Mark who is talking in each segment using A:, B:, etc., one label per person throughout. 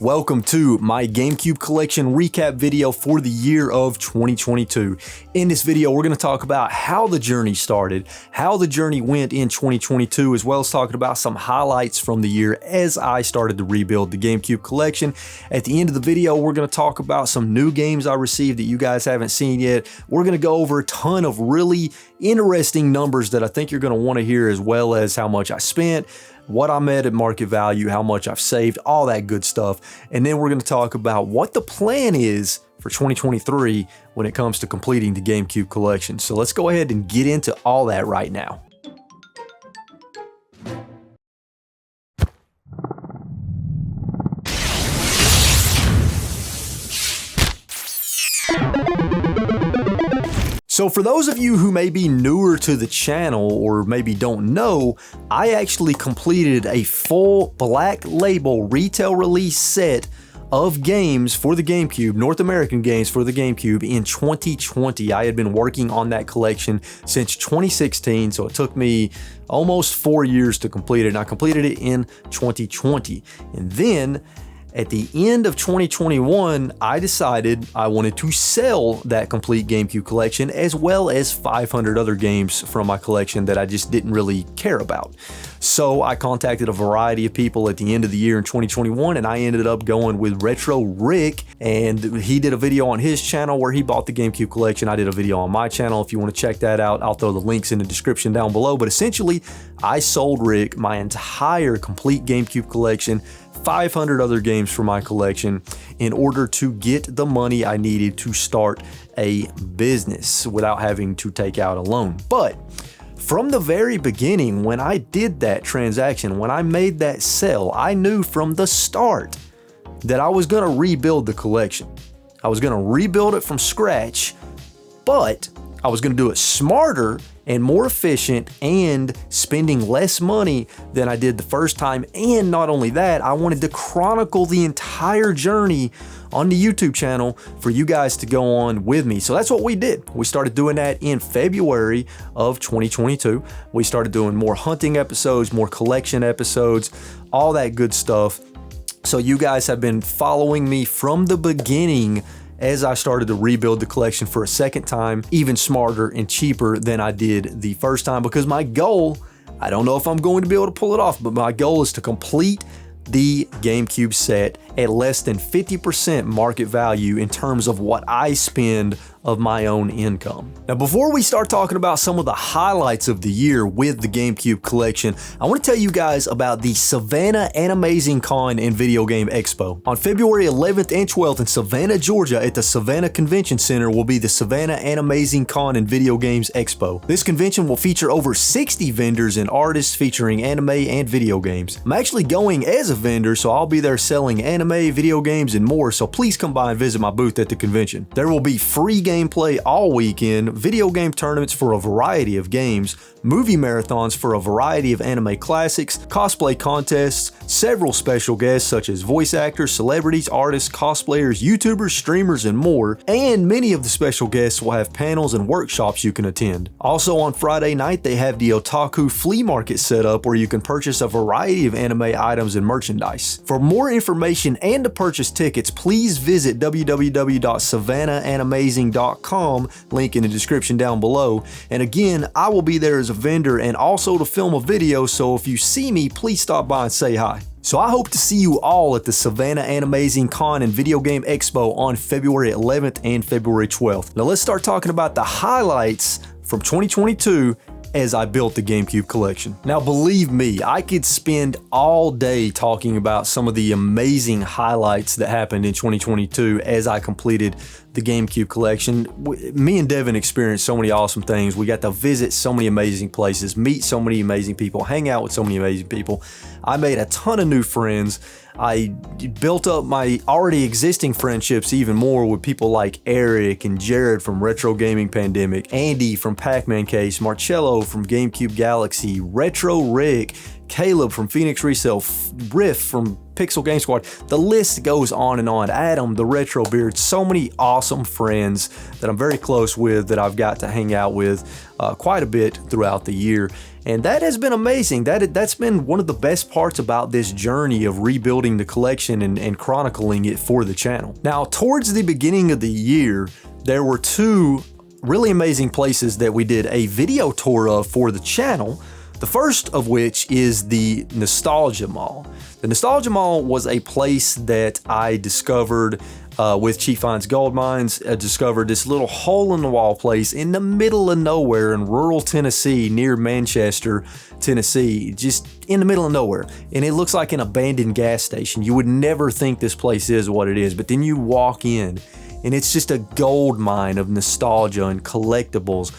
A: Welcome to my GameCube collection recap video for the year of 2022. In this video, we're going to talk about how the journey started, how the journey went in 2022, as well as talking about some highlights from the year as I started to rebuild the GameCube collection. At the end of the video, we're going to talk about some new games I received that you guys haven't seen yet. We're going to go over a ton of really interesting numbers that I think you're going to want to hear, as well as how much I spent, what I'm at market value, how much I've saved, all that good stuff. And then we're going to talk about what the plan is for 2023 when it comes to completing the GameCube collection. So let's go ahead and get into all that right now. So for those of you who may be newer to the channel or maybe don't know, I actually completed a full black label retail release set of games for the GameCube, North American games for the GameCube in 2020. I had been working on that collection since 2016, so it took me almost 4 years to complete it, and I completed it in 2020. And then at the end of 2021, I decided I wanted to sell that complete GameCube collection, as well as 500 other games from my collection that I just didn't really care about. So I contacted a variety of people at the end of the year in 2021, and I ended up going with Retro Rick, and he did a video on his channel where he bought the GameCube collection. I did a video on my channel. If you want to check that out, I'll throw the links in the description down below. But essentially, I sold Rick my entire complete GameCube collection, 500 other games for my collection, in order to get the money I needed to start a business without having to take out a loan. But from the very beginning, when I did that transaction, when I made that sale, I knew from the start that I was going to rebuild the collection. I was going to rebuild it from scratch, but I was going to do it smarter and more efficient and spending less money than I did the first time. And not only that, I wanted to chronicle the entire journey on the YouTube channel for you guys to go on with me. So that's what we did. We started doing that in February of 2022. We started doing more hunting episodes, more collection episodes, all that good stuff. So you guys have been following me from the beginning as I started to rebuild the collection for a second time, even smarter and cheaper than I did the first time, because my goal, I don't know if I'm going to be able to pull it off, but my goal is to complete the GameCube set at less than 50% market value in terms of what I spend of my own income. Now, before we start talking about some of the highlights of the year with the GameCube collection, I want to tell you guys about the Savannah Amazing Con and Video Game Expo. On February 11th and 12th in Savannah, Georgia at the Savannah Convention Center will be the Savannah Amazing Con and Video Games Expo. This convention will feature over 60 vendors and artists featuring anime and video games. I'm actually going as a vendor, so I'll be there selling anime, video games, and more, so please come by and visit my booth at the convention. There will be free gameplay all weekend, video game tournaments for a variety of games, movie marathons for a variety of anime classics, cosplay contests, several special guests such as voice actors, celebrities, artists, cosplayers, YouTubers, streamers, and more, and many of the special guests will have panels and workshops you can attend. Also on Friday night, they have the Otaku Flea Market set up where you can purchase a variety of anime items and merchandise. For more information and to purchase tickets, please visit www.savannahaniamazing.com, link in the description down below. And again, I will be there as a vendor and also to film a video, so if you see me, please stop by and say hi. So I hope to see you all at the Savannah Amazing Con and Video Game Expo on February 11th and February 12th. Now let's start talking about the highlights from 2022 as I built the GameCube collection. Now, believe me, I could spend all day talking about some of the amazing highlights that happened in 2022 as I completed the GameCube collection. Me and Devin experienced so many awesome things. We got to visit so many amazing places, meet so many amazing people, hang out with so many amazing people. I made a ton of new friends. I built up my already existing friendships even more with people like Eric and Jared from Retro Gaming Pandemic, Andy from Pac-Man Case, Marcello from GameCube Galaxy, Retro Rick, Caleb from Phoenix Resale, Riff from Pixel Game Squad. The list goes on and on. Adam, the Retro Beard, so many awesome friends that I'm very close with that I've got to hang out with quite a bit throughout the year. And that has been amazing. That's been one of the best parts about this journey of rebuilding the collection and chronicling it for the channel. Now, towards the beginning of the year, there were two really amazing places that we did a video tour of for the channel. The first of which is the Nostalgia Mall. The Nostalgia Mall was a place that I discovered with Chief Hines Gold Mines. I discovered this little hole-in-the-wall place in the middle of nowhere in rural Tennessee, near Manchester, Tennessee, just in the middle of nowhere. And it looks like an abandoned gas station. You would never think this place is what it is, but then you walk in, and it's just a gold mine of nostalgia and collectibles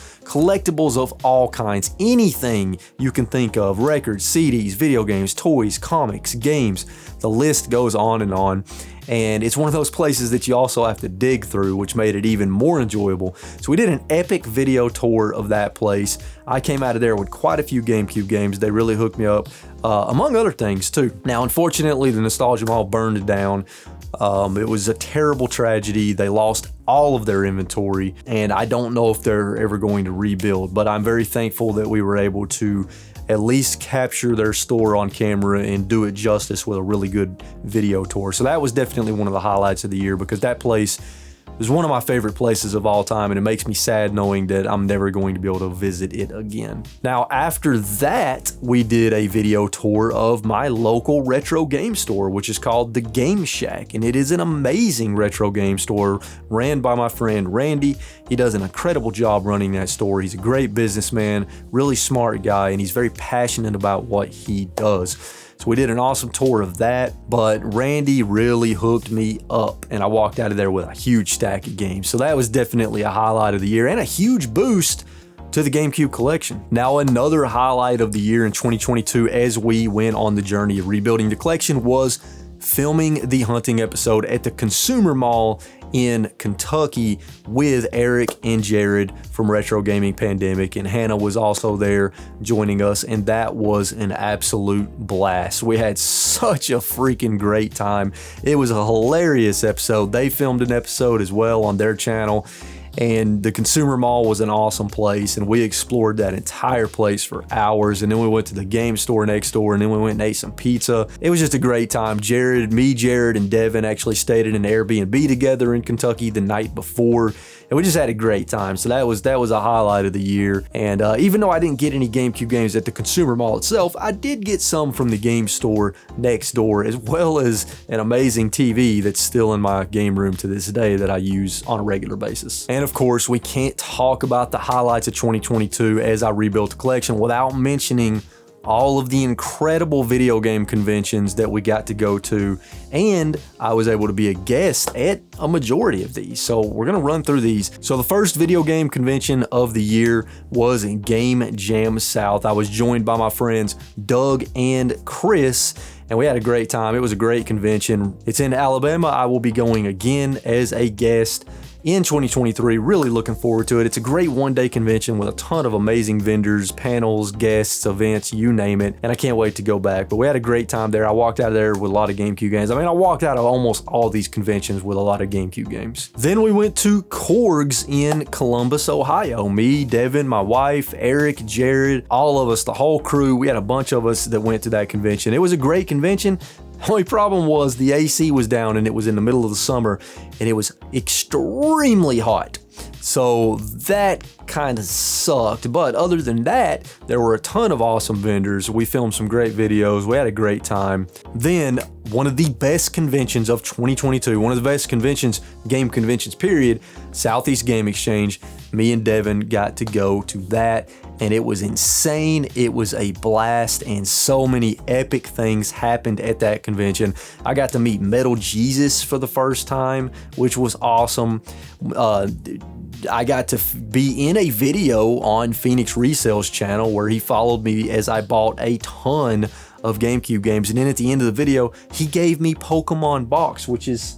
A: of all kinds, anything you can think of, records, CDs, video games, toys, comics, games, the list goes on. And it's one of those places that you also have to dig through, which made it even more enjoyable. So we did an epic video tour of that place. I came out of there with quite a few GameCube games. They really hooked me up, among other things too. Now, unfortunately, the Nostalgia Mall burned down. It was a terrible tragedy. They lost all of their inventory, and I don't know if they're ever going to rebuild, but I'm very thankful that we were able to at least capture their store on camera and do it justice with a really good video tour. So that was definitely one of the highlights of the year, because that place is one of my favorite places of all time, and it makes me sad knowing that I'm never going to be able to visit it again. Now, after that, we did a video tour of my local retro game store, which is called the Game Shack, and it is an amazing retro game store ran by my friend Randy. He does an incredible job running that store. He's a great businessman, really smart guy, and he's very passionate about what he does. So we did an awesome tour of that, but Randy really hooked me up, and I walked out of there with a huge stack of games. So that was definitely a highlight of the year and a huge boost to the GameCube collection. Now, another highlight of the year in 2022 as we went on the journey of rebuilding the collection was filming the hunting episode at the Consumer Mall in Kentucky with Eric and Jared from Retro Gaming Pandemic, and Hannah was also there joining us, and that was an absolute blast. We had such a freaking great time. It was a hilarious episode. They filmed an episode as well on their channel, and the Consumer Mall was an awesome place, and we explored that entire place for hours, and then we went to the game store next door, and then we went and ate some pizza. It was just a great time. Jared, and Devin actually stayed in an Airbnb together in Kentucky the night before, and we just had a great time. So that was a highlight of the year. And even though I didn't get any GameCube games at the Consumer Mall itself, I did get some from the game store next door, as well as an amazing TV that's still in my game room to this day that I use on a regular basis. And of course, we can't talk about the highlights of 2022 as I rebuilt the collection without mentioning all of the incredible video game conventions that we got to go to, and I was able to be a guest at a majority of these. So we're gonna run through these. So the first video game convention of the year was in Game Jam South. I was joined by my friends Doug and Chris, and we had a great time. It was a great convention. It's in Alabama. I will be going again as a guest in 2023. Really looking forward to it. It's a great one-day convention with a ton of amazing vendors, panels, guests, events, you name it, and I can't wait to go back. But we had a great time there. I walked out of there with a lot of GameCube games. I mean, I walked out of almost all these conventions with a lot of GameCube games. Then we went to Korgs in Columbus, Ohio. Me, Devin, my wife, Eric, Jared, all of us, the whole crew. We had a bunch of us that went to that convention. It was a great convention. The only problem was the AC was down, and it was in the middle of the summer, and it was extremely hot. So that kind of sucked. But other than that, there were a ton of awesome vendors. We filmed some great videos. We had a great time. Then one of the best conventions of 2022, one of the best conventions, game conventions period, Southeast Game Exchange. Me and Devin got to go to that, and it was insane. It was a blast, and so many epic things happened at that convention. I got to meet Metal Jesus for the first time, which was awesome. I got to be in a video on Phoenix Resale's channel where he followed me as I bought a ton of GameCube games, and then at the end of the video, he gave me Pokemon Box, which is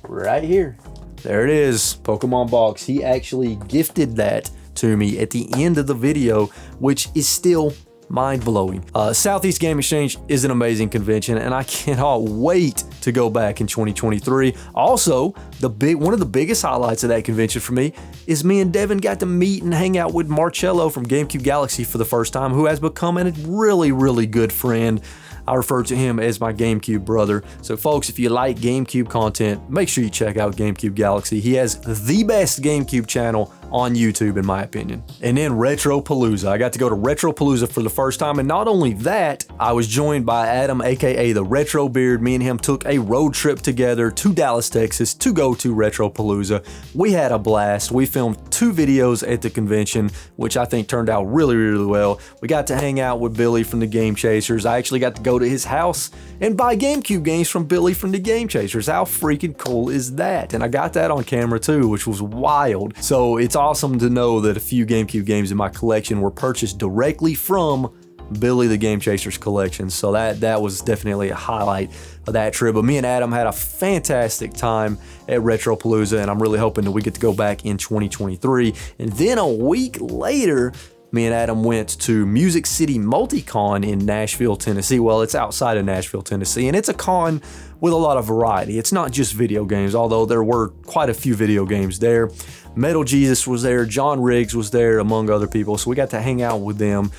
A: right here. There it is, Pokemon Box. He actually gifted that to me at the end of the video, which is still mind-blowing. Southeast Game Exchange is an amazing convention, and I cannot wait to go back in 2023. Also, one of the biggest highlights of that convention for me is me and Devin got to meet and hang out with Marcello from GameCube Galaxy for the first time, who has become a really, really good friend. I refer to him as my GameCube brother. So folks, if you like GameCube content, make sure you check out GameCube Galaxy. He has the best GameCube channel on YouTube, in my opinion. And then Retro Palooza. I got to go to Retro Palooza for the first time, and not only that, I was joined by Adam, aka the Retro Beard. Me and him took a road trip together to Dallas, Texas to go to Retro Palooza. We had a blast. We filmed 2 videos at the convention, which I think turned out really, really well. We got to hang out with Billy from the Game Chasers. I actually got to go to his house and buy GameCube games from Billy from the Game Chasers. How freaking cool is that? And I got that on camera too, which was wild. So it's awesome to know that a few GameCube games in my collection were purchased directly from Billy the Game Chasers collection. So that was definitely a highlight of that trip. But me and Adam had a fantastic time at Retro Palooza, and I'm really hoping that we get to go back in 2023. And then a week later, me and Adam went to Music City Multicon in Nashville, Tennessee. Well, it's outside of Nashville, Tennessee, and it's a con with a lot of variety. It's not just video games, although there were quite a few video games there. Metal Jesus was there, John Riggs was there, among other people, so we got to hang out with them.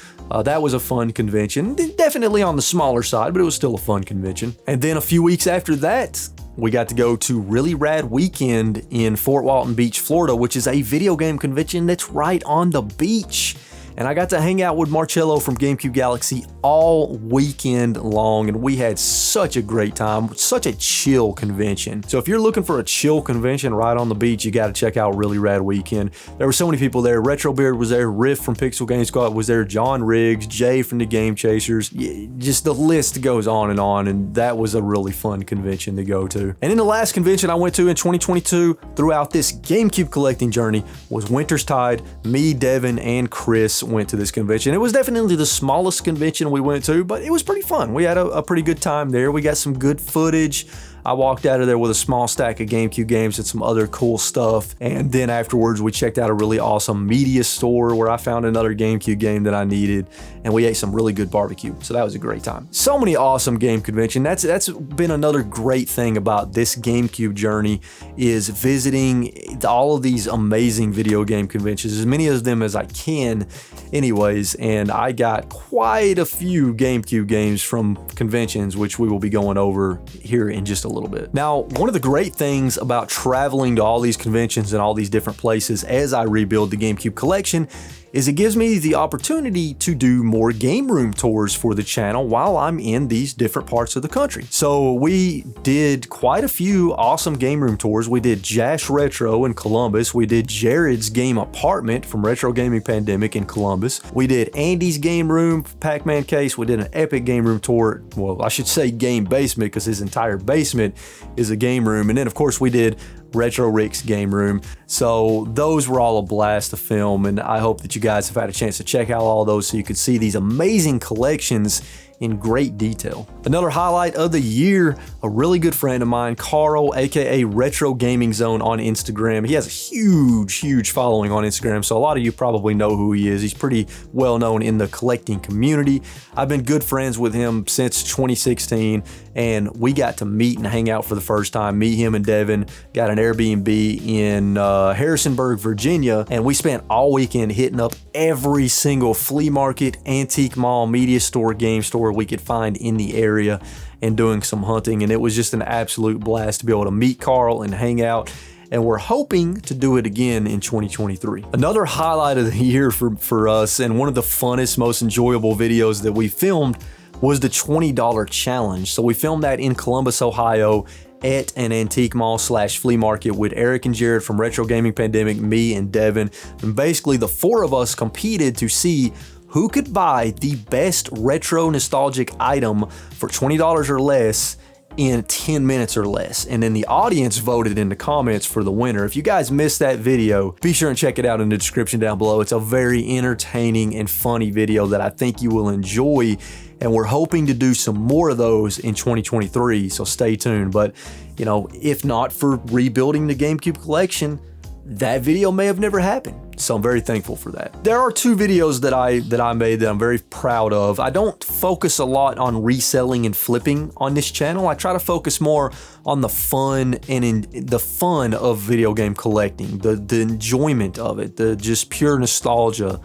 A: That was a fun convention, definitely on the smaller side, but it was still a fun convention. And then a few weeks after that, we got to go to Really Rad Weekend in Fort Walton Beach, Florida, which is a video game convention that's right on the beach. And I got to hang out with Marcello from GameCube Galaxy all weekend long, and we had such a great time, such a chill convention. So if you're looking for a chill convention right on the beach, you got to check out Really Rad Weekend. There were so many people there. Retro Beard was there, Riff from Pixel Game Squad was there, John Riggs, Jay from the Game Chasers. Just the list goes on, and that was a really fun convention to go to. And then the last convention I went to in 2022 throughout this GameCube collecting journey was Winter's Tide. Me, Devin, and Chris went to this convention. It was definitely the smallest convention we went to, but it was pretty fun. We had a pretty good time there. We got some good footage. I walked out of there with a small stack of GameCube games and some other cool stuff. And then afterwards, we checked out a really awesome media store where I found another GameCube game that I needed, and we ate some really good barbecue. So that was a great time. So many awesome game convention. That's been another great thing about this GameCube journey, is visiting all of these amazing video game conventions, as many of them as I can anyways. And I got quite a few GameCube games from conventions, which we will be going over here in just a little bit. Now, one of the great things about traveling to all these conventions and all these different places as I rebuild the GameCube collection is it gives me the opportunity to do more game room tours for the channel while I'm in these different parts of the country. So we did quite a few awesome game room tours. We did Jash Retro in Columbus. We did Jared's Game Apartment from Retro Gaming Pandemic in Columbus. We did Andy's Game Room, Pac-Man Case. We did an epic game room tour. Well, I should say game basement, because his entire basement is a game room. And then of course we did Retro Rick's game room. So those were all a blast to film, and I hope that you guys have had a chance to check out all those so you could see these amazing collections in great detail. Another highlight of the year, a really good friend of mine, Carl, aka Retro Gaming Zone on Instagram. He has a huge following on Instagram, so a lot of you probably know who he is. He's pretty well known in the collecting community. I've been good friends with him since 2016, and we got to meet and hang out for the first time. Me, him, and Devin got an Airbnb in Harrisonburg, Virginia, and we spent all weekend hitting up every single flea market, antique mall, media store, game store we could find in the area, and doing some hunting. And it was just an absolute blast to be able to meet Carl and hang out, and we're hoping to do it again in 2023. Another highlight of the year for us, and one of the funnest, most enjoyable videos that we filmed, was the $20 challenge. So we filmed that in Columbus, Ohio, at an antique mall / flea market with Eric and Jared from Retro Gaming Pandemic, me and Devin. And basically the 4 of us competed to see who could buy the best retro nostalgic item for $20 or less in 10 minutes or less. And then the audience voted in the comments for the winner. If you guys missed that video, be sure and check it out in the description down below. It's a very entertaining and funny video that I think you will enjoy, and we're hoping to do some more of those in 2023, so stay tuned. But, you know, if not for rebuilding the GameCube collection, that video may have never happened. So I'm very thankful for that. There are 2 videos that I made that I'm very proud of. I don't focus a lot on reselling and flipping on this channel. I try to focus more on the fun and in the fun of video game collecting, the enjoyment of it, the just pure nostalgia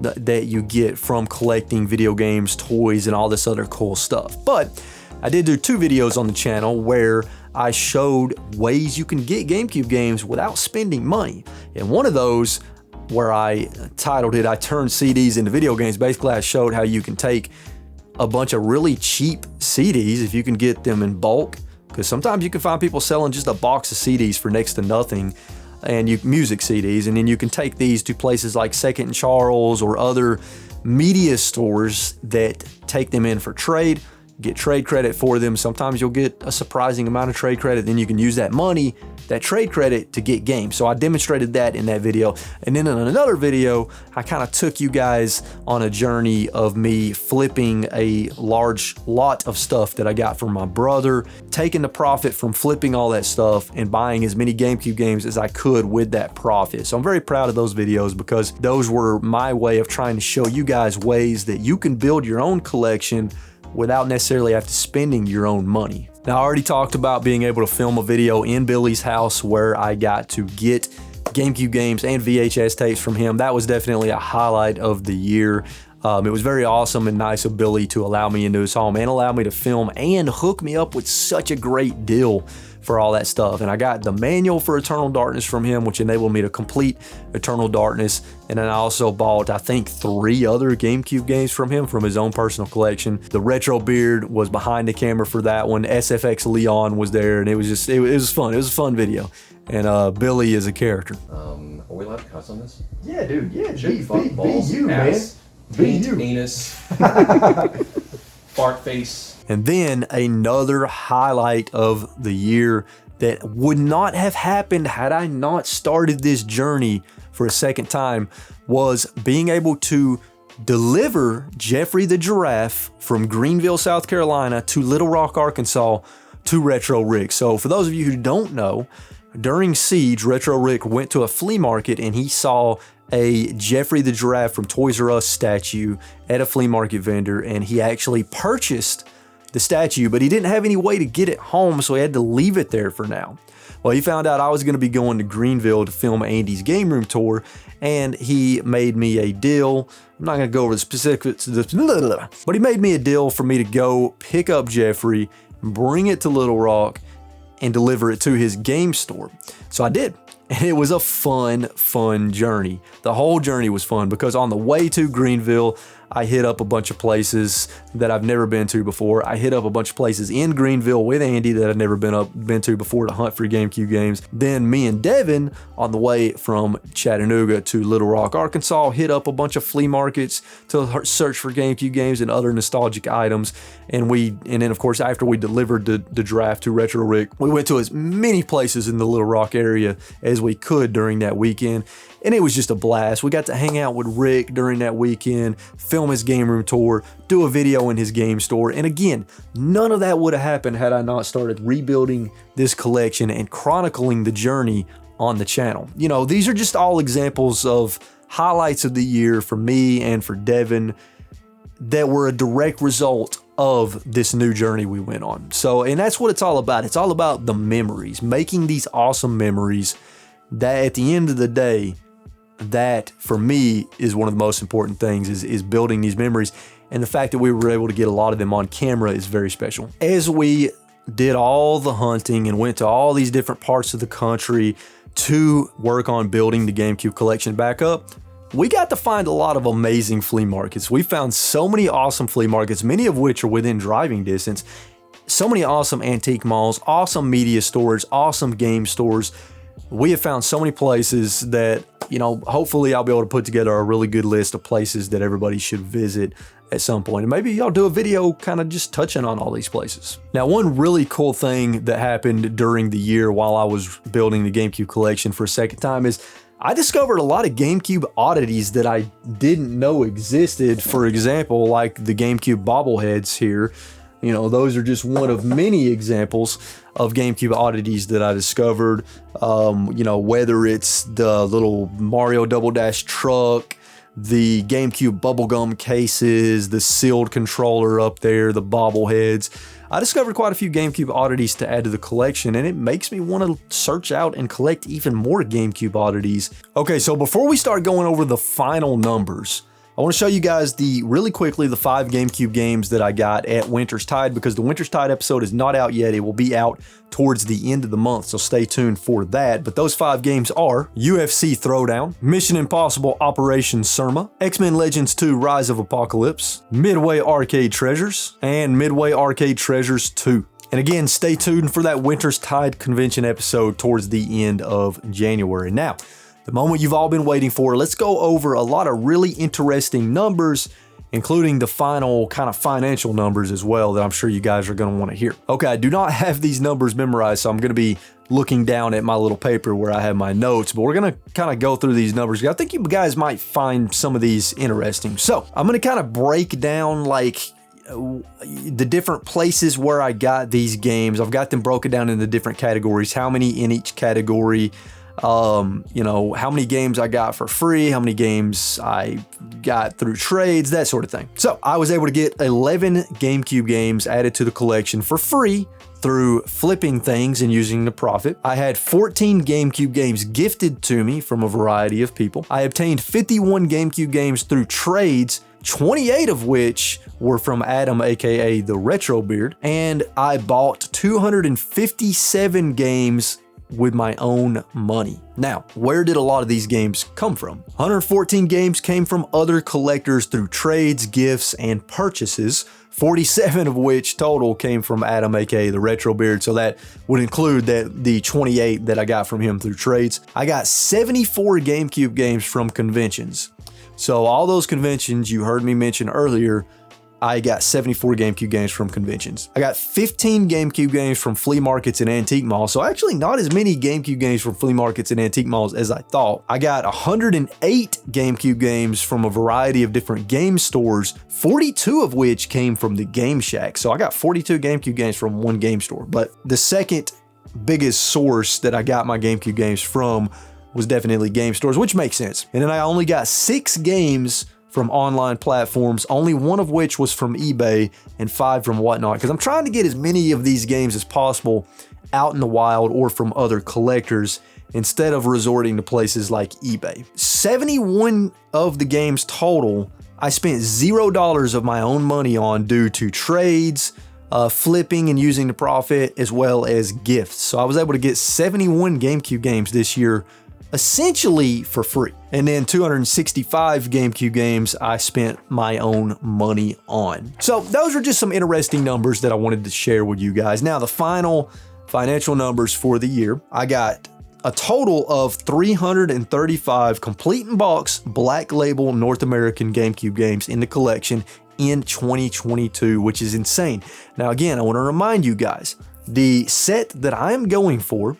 A: that you get from collecting video games, toys, and all this other cool stuff. But I did do 2 videos on the channel where I showed ways you can get GameCube games without spending money. And one of those, where I titled it, I Turned CDs into Video Games. Basically, I showed how you can take a bunch of really cheap CDs, if you can get them in bulk, because sometimes you can find people selling just a box of CDs for next to nothing, and music CDs, and then you can take these to places like Second and Charles or other media stores that take them in for trade, get trade credit for them. Sometimes you'll get a surprising amount of trade credit, then you can use that money, that trade credit, to get games. So I demonstrated that in that video. And then in another video, I kind of took you guys on a journey of me flipping a large lot of stuff that I got from my brother, taking the profit from flipping all that stuff and buying as many GameCube games as I could with that profit. So I'm very proud of those videos, because those were my way of trying to show you guys ways that you can build your own collection without necessarily have to spending your own money. Now, I already talked about being able to film a video in Billy's house where I got to get GameCube games and VHS tapes from him. That was definitely a highlight of the year. It was very awesome and nice of Billy to allow me into his home and allow me to film and hook me up with such a great deal for all that stuff. And I got the manual for Eternal Darkness from him, which enabled me to complete Eternal Darkness. And then I also bought, I think, 3 other GameCube games from him from his own personal collection. The Retro Beard was behind the camera for that one. SFX Leon was there, and it was fun. It was a fun video. And Billy is a character.
B: Are we allowed to cuss on this?
A: Yeah, dude. Yeah,
B: Be you,
A: ass,
B: man. Be you. Anus. Fart face.
A: And then another highlight of the year that would not have happened had I not started this journey for a second time was being able to deliver Jeffrey the Giraffe from Greenville, South Carolina to Little Rock, Arkansas to Retro Rick. So for those of you who don't know, during Siege, Retro Rick went to a flea market and he saw a Jeffrey the Giraffe from Toys R Us statue at a flea market vendor, and he actually purchased the statue, but he didn't have any way to get it home, so he had to leave it there for now. Well, he found out I was going to be going to Greenville to film Andy's Game Room Tour, and he made me a deal. I'm not going to go over the specifics, but he made me a deal for me to go pick up Jeffrey, bring it to Little Rock, and deliver it to his game store. So I did. And it was a fun journey. The whole journey was fun, because on the way to Greenville, I hit up a bunch of places that I've never been to before. I hit up a bunch of places in Greenville with Andy that I've never been to before to hunt for GameCube games. Then me and Devin, on the way from Chattanooga to Little Rock, Arkansas, hit up a bunch of flea markets to search for GameCube games and other nostalgic items. And then of course, after we delivered the draft to Retro Rick, we went to as many places in the Little Rock area as we could during that weekend. And it was just a blast. We got to hang out with Rick during that weekend, film his game room tour, do a video in his game store. And again, none of that would have happened had I not started rebuilding this collection and chronicling the journey on the channel. You know, these are just all examples of highlights of the year for me and for Devin that were a direct result of this new journey we went on. So, and that's what it's all about. It's all about the memories, making these awesome memories that at the end of the day, that for me is one of the most important things, is building these memories. And the fact that we were able to get a lot of them on camera is very special. As we did all the hunting and went to all these different parts of the country to work on building the GameCube collection back up, we got to find a lot of amazing flea markets. We found so many awesome flea markets, many of which are within driving distance. So many awesome antique malls, awesome media stores, awesome game stores. We have found so many places that, you know, hopefully I'll be able to put together a really good list of places that everybody should visit at some point. And maybe I'll do a video kind of just touching on all these places. Now, one really cool thing that happened during the year while I was building the GameCube collection for a second time is I discovered a lot of GameCube oddities that I didn't know existed. For example, like the GameCube bobbleheads here. You know, those are just one of many examples of GameCube oddities that I discovered. You know, whether it's the little Mario Double Dash truck, the GameCube bubblegum cases, the sealed controller up there, the bobbleheads. I discovered quite a few GameCube oddities to add to the collection, and it makes me want to search out and collect even more GameCube oddities. Okay, so before we start going over the final numbers, I want to show you guys really quickly the 5 GameCube games that I got at Winter's Tide, because the Winter's Tide episode is not out yet. It will be out towards the end of the month, so stay tuned for that. But those 5 games are UFC Throwdown, Mission Impossible Operation Surma, X-Men Legends 2 Rise of Apocalypse, Midway Arcade Treasures, and Midway Arcade Treasures 2. And again, stay tuned for that Winter's Tide convention episode towards the end of January. Now, the moment you've all been waiting for, let's go over a lot of really interesting numbers, including the final kind of financial numbers as well that I'm sure you guys are going to want to hear. Okay, I do not have these numbers memorized, so I'm going to be looking down at my little paper where I have my notes, but we're going to kind of go through these numbers. I think you guys might find some of these interesting. So I'm going to kind of break down like the different places where I got these games. I've got them broken down into different categories, how many in each category. You know, how many games I got for free, how many games I got through trades, that sort of thing. So I was able to get 11 GameCube games added to the collection for free through flipping things and using the profit. I had 14 GameCube games gifted to me from a variety of people. I obtained 51 GameCube games through trades, 28 of which were from Adam, aka the Retro Beard, and I bought 257 games with my own money. Now, where did a lot of these games come from? 114 games came from other collectors through trades, gifts, and purchases, 47 of which total came from Adam, aka the Retro Beard, so that would include the 28 that I got from him through trades. I got 74 GameCube games from conventions. So all those conventions you heard me mention earlier, I got 74 GameCube games from conventions. I got 15 GameCube games from flea markets and antique malls. So actually not as many GameCube games from flea markets and antique malls as I thought. I got 108 GameCube games from a variety of different game stores, 42 of which came from the Game Shack. So I got 42 GameCube games from one game store. But the second biggest source that I got my GameCube games from was definitely game stores, which makes sense. And then I only got 6 games from online platforms, only one of which was from eBay and 5 from Whatnot, because I'm trying to get as many of these games as possible out in the wild or from other collectors instead of resorting to places like eBay. 71 of the games total, I spent $0 of my own money on due to trades, flipping and using the profit, as well as gifts. So I was able to get 71 GameCube games this year essentially for free. And then 265 GameCube games I spent my own money on. So those are just some interesting numbers that I wanted to share with you guys. Now the final financial numbers for the year, I got a total of 335 complete in box Black Label North American GameCube games in the collection in 2022, which is insane. Now again, I want to remind you guys, the set that I am going for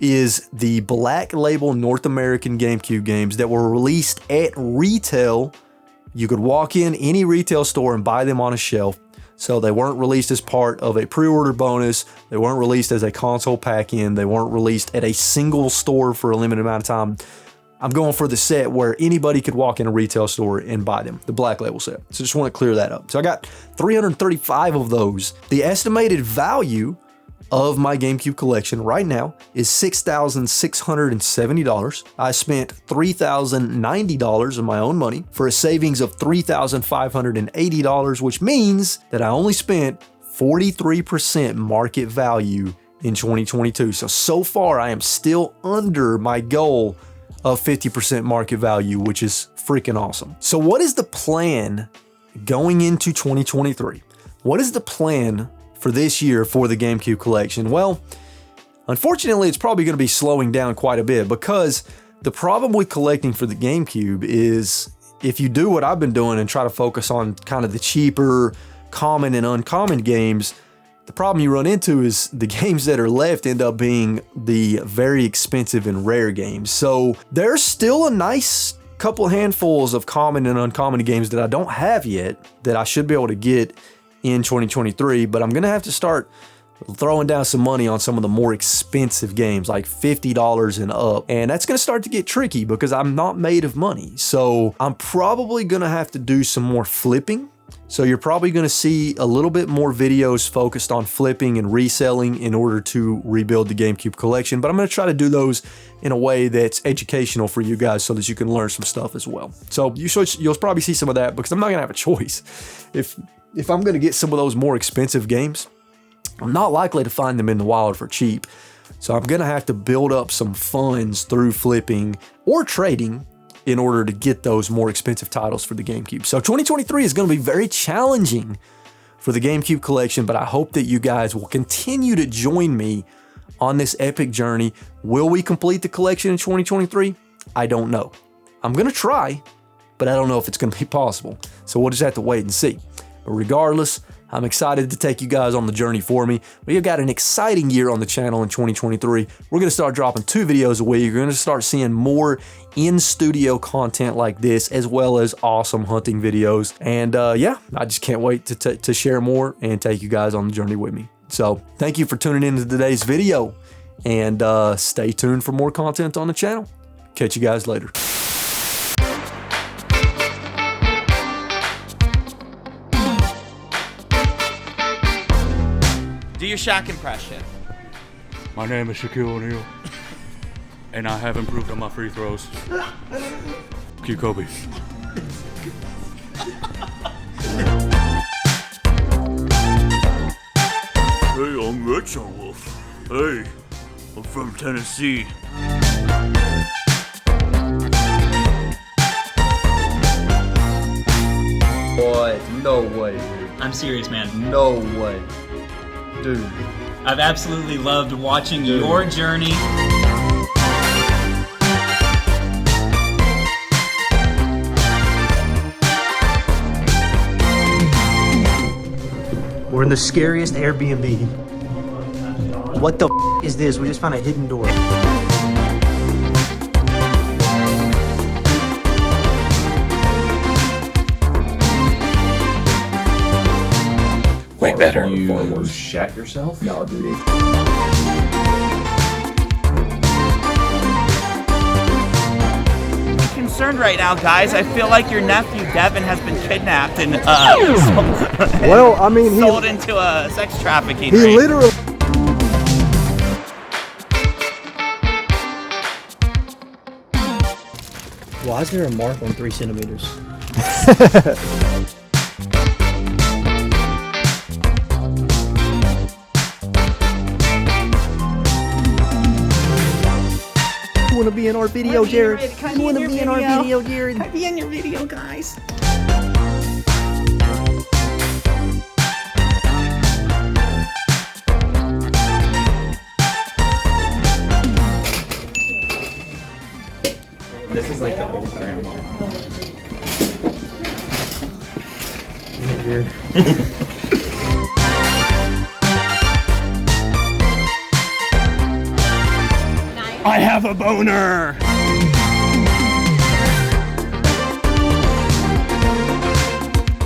A: is the Black Label North American GameCube games that were released at retail. You could walk in any retail store and buy them on a shelf. So they weren't released as part of a pre-order bonus. They weren't released as a console pack-in. They weren't released at a single store for a limited amount of time. I'm going for the set where anybody could walk in a retail store and buy them, the Black Label set. So just want to clear that up. So I got 335 of those. The estimated value of my GameCube collection right now is $6,670. I spent $3,090 of my own money for a savings of $3,580, which means that I only spent 43% market value in 2022. So far I am still under my goal of 50% market value, which is freaking awesome. So what is the plan going into 2023? What is the plan for this year for the GameCube collection? Well, unfortunately, it's probably going to be slowing down quite a bit, because the problem with collecting for the GameCube is if you do what I've been doing and try to focus on kind of the cheaper, common and uncommon games, the problem you run into is the games that are left end up being the very expensive and rare games. So there's still a nice couple handfuls of common and uncommon games that I don't have yet that I should be able to get in 2023, but I'm going to have to start throwing down some money on some of the more expensive games, like $50 and up. And that's going to start to get tricky because I'm not made of money. So I'm probably going to have to do some more flipping. So you're probably going to see a little bit more videos focused on flipping and reselling in order to rebuild the GameCube collection. But I'm going to try to do those in a way that's educational for you guys so that you can learn some stuff as well. So you'll probably see some of that because I'm not going to have a choice. If I'm going to get some of those more expensive games, I'm not likely to find them in the wild for cheap. So I'm going to have to build up some funds through flipping or trading in order to get those more expensive titles for the GameCube. So 2023 is going to be very challenging for the GameCube collection, but I hope that you guys will continue to join me on this epic journey. Will we complete the collection in 2023? I don't know. I'm going to try, but I don't know if it's going to be possible. So we'll just have to wait and see. But regardless, I'm excited to take you guys on the journey for me. We've got an exciting year on the channel in 2023. We're going to start dropping 2 videos a week. You're going to start seeing more in-studio content like this, as well as awesome hunting videos. And yeah, I just can't wait to share more and take you guys on the journey with me. So thank you for tuning in to today's video, and stay tuned for more content on the channel. Catch you guys later.
C: Do your Shaq impression.
D: My name is Shaquille O'Neal, and I have improved on my free throws. Q Kobe. Hey, I'm RetroWolf. Hey, I'm from Tennessee.
E: Boy, no way, dude.
F: I'm serious, man.
E: No way. Dude.
F: I've absolutely loved watching your journey.
G: We're in the scariest Airbnb. What the is this? We just found a hidden door.
B: Way better. You shat yourself?
E: No, dude.
C: Concerned right now, guys. I feel like your nephew Devin has been kidnapped and
H: well, I mean,
C: sold into a sex trafficking.
H: He
C: ring.
H: literally.
G: Why is there a mark on 3 centimeters? You want to be in our video, Jared? You want to be in our video, Jared?
C: Can I be in your video, guys? This is like the old grandma.
G: Jared.
C: I have a boner.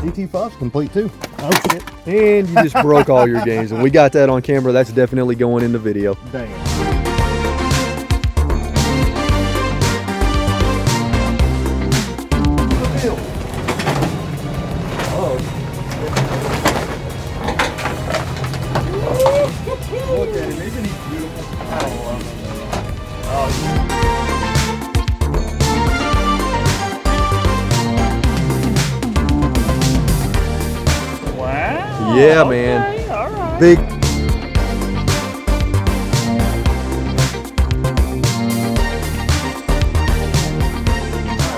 H: DT5's complete too. Oh shit. And you just broke all your games, and we got that on camera. That's definitely going in the video. Damn. Look at him, isn't he beautiful? I love him.
C: Wow.
H: Yeah,
C: okay,
H: man.
C: All right.
H: Big.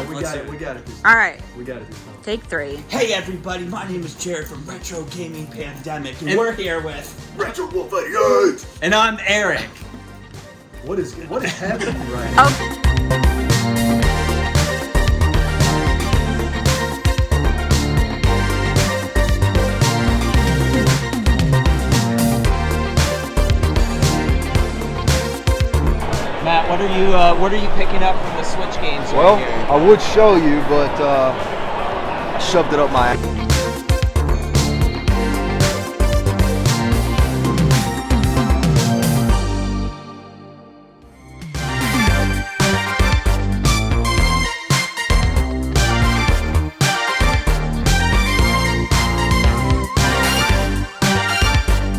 A: We got it.
I: All right,
A: We got it this time.
I: take 3.
C: Hey everybody, my name is Jared from Retro Gaming Pandemic, and we're here with
A: RetroWolf 88!
C: and I'm Eric.
A: What is happening right now?
I: Oh,
C: Matt, what are you picking up from the Switch games?
H: Well,
C: right here?
H: I would show you, but I shoved it up my ass.